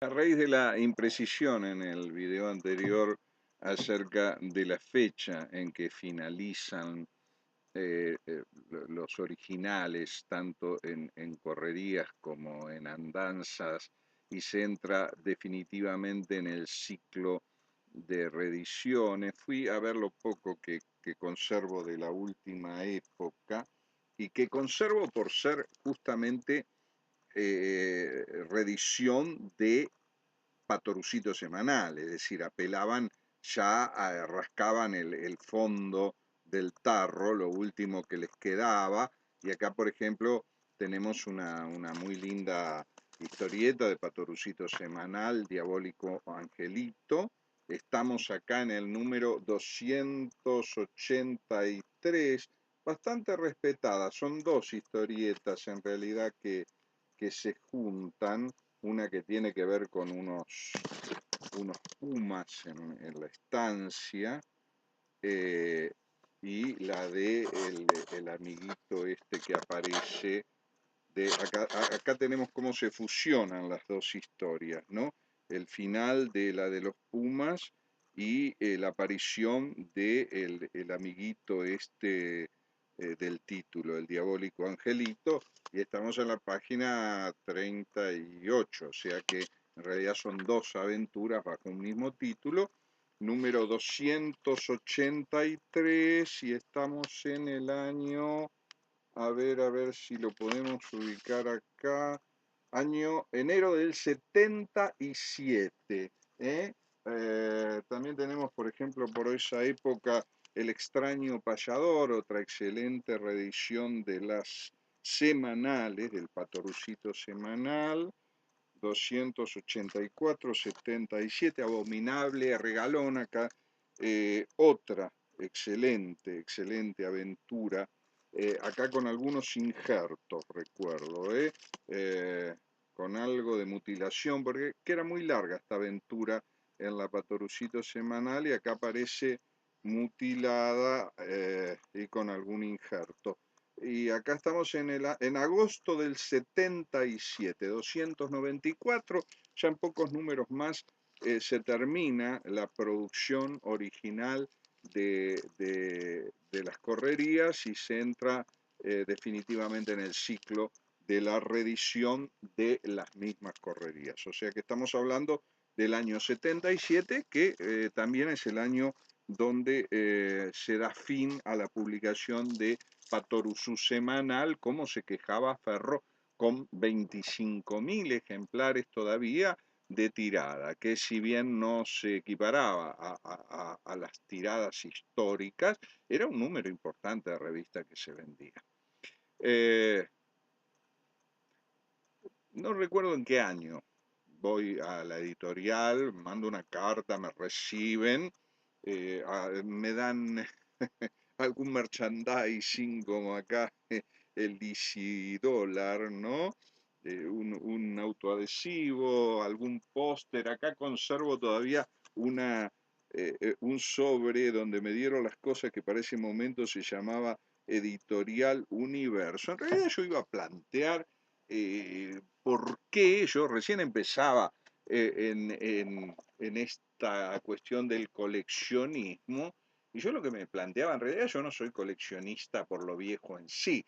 A raíz de la imprecisión en el video anterior acerca de la fecha en que finalizan los originales, tanto en correrías como en andanzas, y se entra definitivamente en el ciclo de reediciones, fui a ver lo poco que conservo de la última época y que conservo por ser justamente reedición de Patorucito semanal, es decir, apelaban rascaban el fondo del tarro, lo último que les quedaba, y acá, por ejemplo, tenemos una muy linda historieta de Patorucito semanal, Diabólico Angelito. Estamos acá en el número 283, bastante respetada. Son dos historietas en realidad que se juntan, una que tiene que ver con unos pumas en la estancia, eh, y la de el amiguito este que aparece. Acá tenemos cómo se fusionan las dos historias, ¿no? El final de la de los Pumas y la aparición de el amiguito este del título, el diabólico angelito, y estamos en la página 38, o sea que en realidad son dos aventuras bajo un mismo título, número 283, y estamos en el año, a ver si lo podemos ubicar acá, año enero del 77, ¿eh? También tenemos, por ejemplo, por esa época, El extraño payador, otra excelente reedición de las semanales, del Patorucito semanal, 284, 77, abominable, regalón acá, otra excelente aventura, acá con algunos injertos, recuerdo, con algo de mutilación, porque que era muy larga esta aventura en la Patorucito semanal, y acá aparece mutilada y con algún injerto. Y acá estamos en agosto del 77, 294, ya en pocos números más se termina la producción original de las correrías y se entra definitivamente en el ciclo de la reedición de las mismas correrías. O sea que estamos hablando del año 77, que también es el año donde se da fin a la publicación de Patoruzú semanal, como se quejaba Ferro, con 25.000 ejemplares todavía de tirada, que si bien no se equiparaba a las tiradas históricas, era un número importante de revista que se vendía. No recuerdo en qué año voy a la editorial, mando una carta, me reciben, me dan algún merchandising como acá el DC dólar, ¿no? Un autoadhesivo, algún póster. Acá conservo todavía un sobre donde me dieron las cosas que para ese momento se llamaba Editorial Universo. En realidad yo iba a plantear por qué yo recién empezaba en esta cuestión del coleccionismo, y yo lo que me planteaba, en realidad yo no soy coleccionista por lo viejo en sí,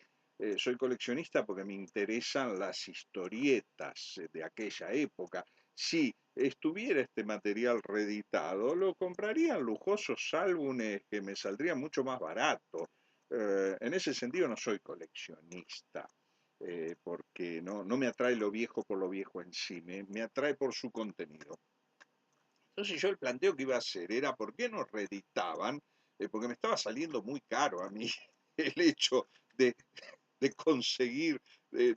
soy coleccionista porque me interesan las historietas de aquella época. Si estuviera este material reeditado, lo compraría en lujosos álbumes que me saldrían mucho más barato. En ese sentido no soy coleccionista, porque no me atrae lo viejo por lo viejo en sí, me atrae por su contenido. Entonces yo el planteo que iba a hacer era, ¿por qué no reeditaban? Porque me estaba saliendo muy caro a mí el hecho de, de conseguir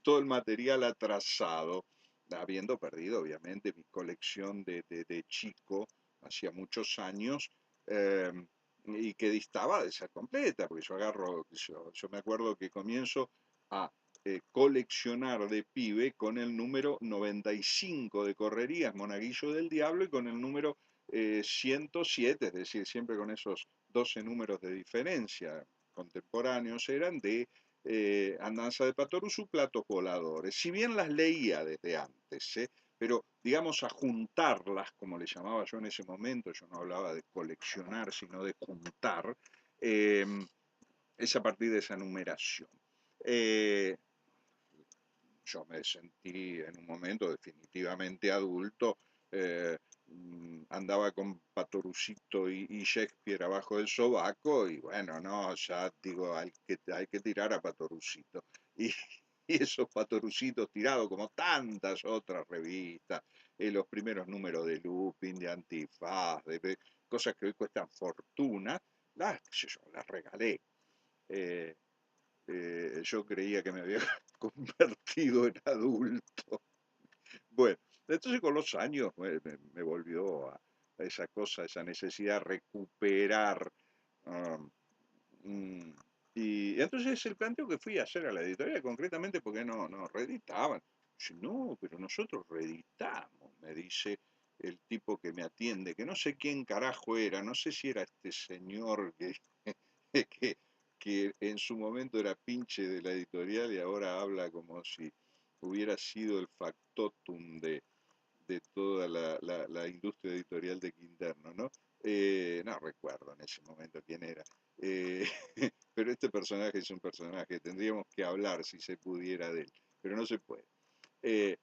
todo el material atrasado, habiendo perdido obviamente mi colección de chico, hacía muchos años, eh, y que distaba de ser completa, porque yo agarro, yo me acuerdo que comienzo a coleccionar de pibe con el número 95 de Correrías Monaguillo del Diablo y con el número 107, es decir, siempre con esos 12 números de diferencia contemporáneos eran de Andanza de Patoruzú, Platos Voladores. Si bien las leía desde antes, pero digamos a juntarlas, como le llamaba yo en ese momento, yo no hablaba de coleccionar, sino de juntar, eh, es a partir de esa numeración. Eh, yo me sentí en un momento definitivamente adulto, andaba con Patorucito y Shakespeare abajo del sobaco y bueno, no, ya digo, hay que tirar a Patorucito. Y, y esos Patorucitos tirados como tantas otras revistas, los primeros números de Lupin, de Antifaz, de cosas que hoy cuestan fortuna, qué sé yo, las regalé. Eh, yo creía que me había convertido en adulto. Bueno, entonces con los años me volvió a esa cosa, esa necesidad de recuperar. um, mm, y entonces el planteo que fui a hacer a la editorial, concretamente porque no reeditaban. Dice, no, pero nosotros reeditamos, me dice el tipo que me atiende, que no sé quién carajo era, no sé si era este señor que, que en su momento era pinche de la editorial y ahora habla como si hubiera sido el factotum de toda la industria editorial de Quinterno, ¿no? No recuerdo en ese momento quién era. Eh, pero este personaje es un personaje, tendríamos que hablar si se pudiera de él, pero no se puede.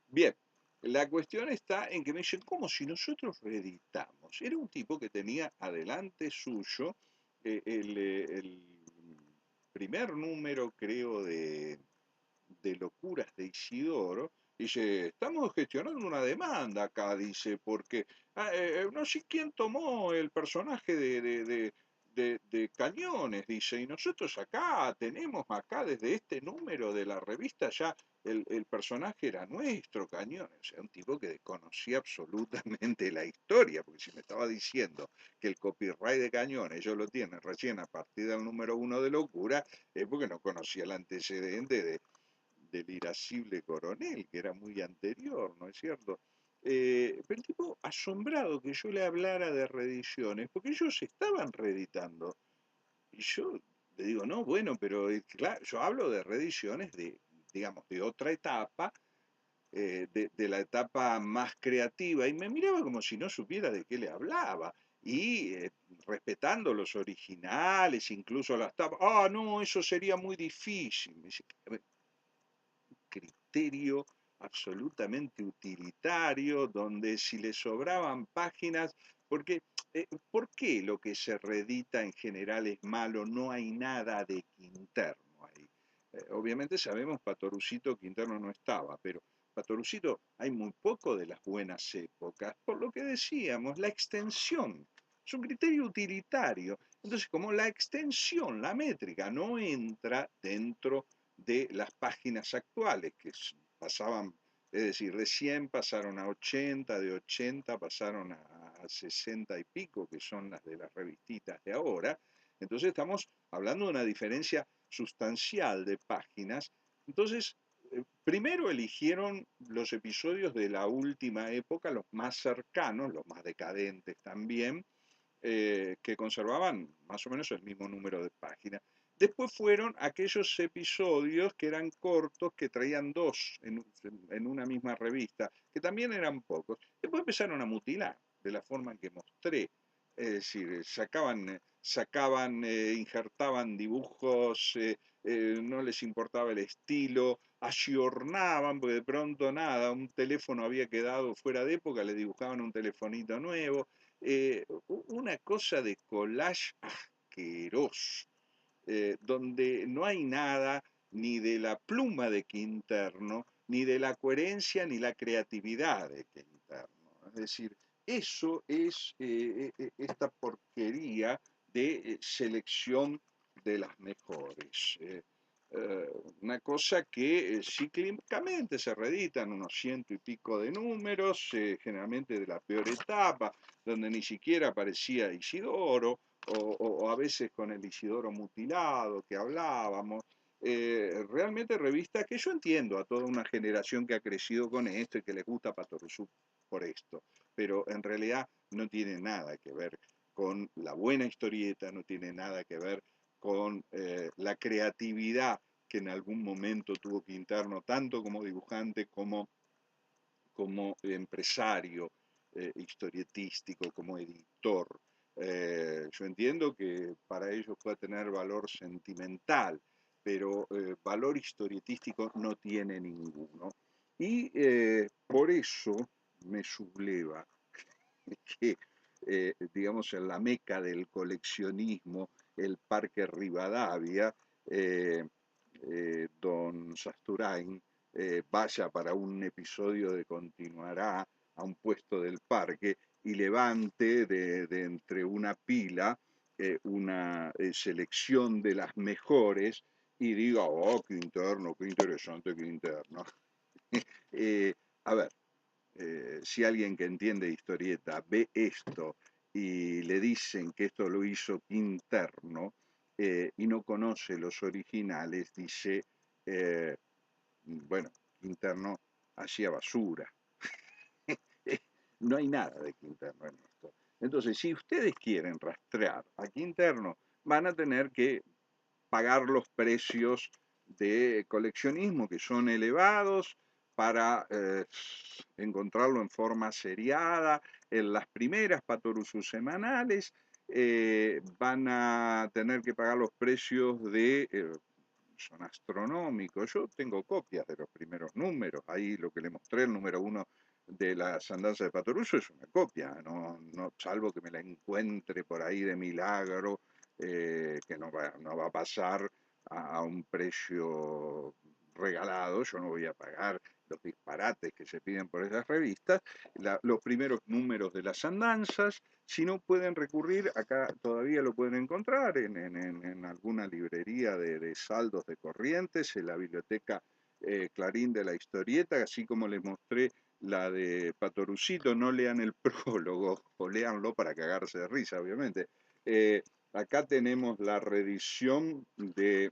Bien, la cuestión está en que me dicen, ¿cómo si nosotros reeditamos? Era un tipo que tenía adelante suyo el primer número, creo, de Locuras de Isidoro. Dice, estamos gestionando una demanda acá, dice, porque no sé quién tomó el personaje de Cañones, dice, y nosotros acá tenemos acá desde este número de la revista ya el personaje era nuestro, Cañones, o sea, un tipo que desconocía absolutamente la historia, porque si me estaba diciendo que el copyright de Cañones ellos lo tienen recién a partir del número 1 de Locura, es porque no conocía el antecedente del irascible coronel, que era muy anterior, ¿no es cierto? Pero el tipo asombrado que yo le hablara de reediciones, porque ellos estaban reeditando. Y yo le digo, no, bueno, pero claro, yo hablo de reediciones de, digamos, de otra etapa, de la etapa más creativa, y me miraba como si no supiera de qué le hablaba. Y respetando los originales, incluso las tapas, no, eso sería muy difícil. Me dice, criterio absolutamente utilitario, donde si le sobraban páginas, porque ¿por qué lo que se reedita en general es malo? No hay nada de Quinterno ahí. Obviamente sabemos Patorucito Quinterno no estaba, pero Patorucito hay muy poco de las buenas épocas, por lo que decíamos, la extensión es un criterio utilitario. Entonces, como la extensión, la métrica, no entra dentro de las páginas actuales, que pasaban, es decir, de 100 pasaron a 80, de 80 pasaron a 60 y pico, que son las de las revistitas de ahora. Entonces estamos hablando de una diferencia sustancial de páginas. Entonces, primero eligieron los episodios de la última época, los más cercanos, los más decadentes también, que conservaban más o menos el mismo número de páginas. Después fueron aquellos episodios que eran cortos, que traían dos en una misma revista, que también eran pocos. Después empezaron a mutilar, de la forma en que mostré. Es decir, injertaban dibujos, no les importaba el estilo, ayornaban, porque de pronto nada, un teléfono había quedado fuera de época, le dibujaban un telefonito nuevo, una cosa de collage asqueroso, donde no hay nada ni de la pluma de Quinterno, ni de la coherencia, ni la creatividad de Quinterno. Es decir, eso es esta porquería de selección de las mejores. Una cosa que cíclicamente se reeditan unos ciento y pico de números, generalmente de la peor etapa, donde ni siquiera aparecía Isidoro, o a veces con el Isidoro mutilado que hablábamos. Realmente revistas que yo entiendo a toda una generación que ha crecido con esto y que les gusta Patoruzú por esto, pero en realidad no tiene nada que ver con la buena historieta, no tiene nada que ver con la creatividad que en algún momento tuvo Quinterno, tanto como dibujante como como empresario historietístico, como editor. Yo entiendo que para ellos puede tener valor sentimental, pero valor historietístico no tiene ninguno. Y por eso me subleva que, digamos, en la meca del coleccionismo, el Parque Rivadavia, eh, don Sasturain vaya para un episodio de Continuará a un puesto del parque y levante de entre una pila una selección de las mejores y diga, oh, qué interno, qué interesante, qué interno. eh, a ver, si alguien que entiende historieta ve esto y le dicen que esto lo hizo Quinterno y no conoce los originales, dice, eh, bueno, Quinterno hacía basura. No hay nada de Quinterno en esto. Entonces, si ustedes quieren rastrear a Quinterno, van a tener que pagar los precios de coleccionismo que son elevados para encontrarlo en forma seriada. En las primeras Patorusus semanales van a tener que pagar los precios de son astronómicos. Yo tengo copias de los primeros números. Ahí lo que le mostré, el número 1 de las andanzas de Patoruso es una copia, no, salvo que me la encuentre por ahí de milagro, que no va a pasar a un precio regalado. Yo no voy a pagar los disparates que se piden por esas revistas. Los primeros números de las andanzas, si no pueden recurrir, acá todavía lo pueden encontrar en alguna librería de saldos de Corrientes, en la biblioteca Clarín de la Historieta, así como les mostré la de Patorucito. No lean el prólogo, o leanlo para cagarse de risa, obviamente. Acá tenemos la reedición de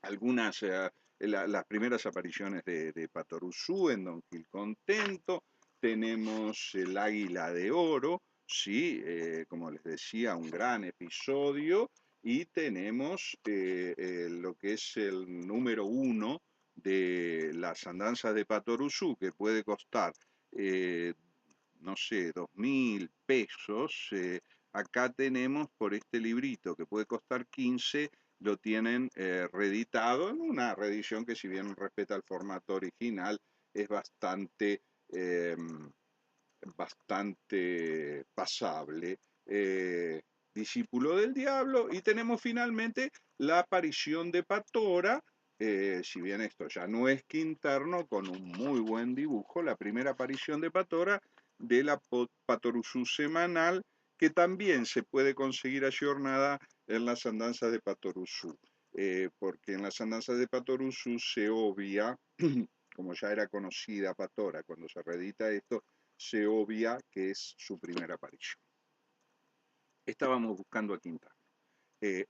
algunas, las primeras apariciones de Patoruzú en Don Gil Contento. Tenemos el Águila de Oro, sí, como les decía, un gran episodio. Y tenemos lo que es el número 1 de las andanzas de Patoruzú, que puede costar, no sé, 2.000 pesos. Acá tenemos por este librito que puede costar 15, lo tienen reeditado en una reedición que, si bien respeta el formato original, es bastante pasable. Discípulo del Diablo. Y tenemos finalmente la aparición de Patora, si bien esto ya no es Quinterno, con un muy buen dibujo, la primera aparición de Patora de la Patoruzú semanal, que también se puede conseguir ayornada en las andanzas de Patoruzú, porque en las andanzas de Patoruzú se obvia, como ya era conocida Patora cuando se reedita esto, se obvia que es su primera aparición. Estábamos buscando a Quintana.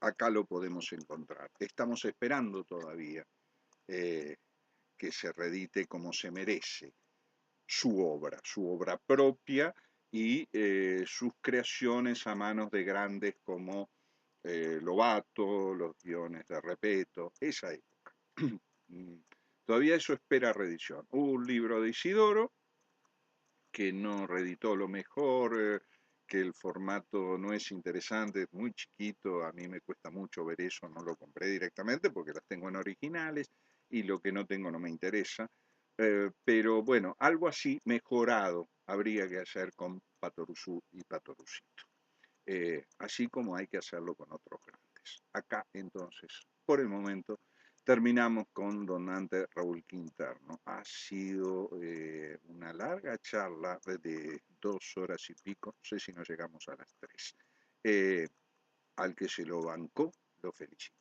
Acá lo podemos encontrar. Estamos esperando todavía que se reedite como se merece su obra propia y sus creaciones a manos de grandes como Lobato, los guiones de Repetto, esa época. Todavía eso espera reedición. Un libro de Isidoro que no reeditó lo mejor, que el formato no es interesante, es muy chiquito, a mí me cuesta mucho ver eso, no lo compré directamente porque las tengo en originales y lo que no tengo no me interesa. Pero bueno, algo así mejorado habría que hacer con Patoruzú y Patorucito, así como hay que hacerlo con otros grandes. Acá entonces, por el momento, terminamos con donante Raúl Quinterno. Ha sido una larga charla de 2 horas y pico, no sé si nos llegamos a las 3. Al que se lo bancó, lo felicito.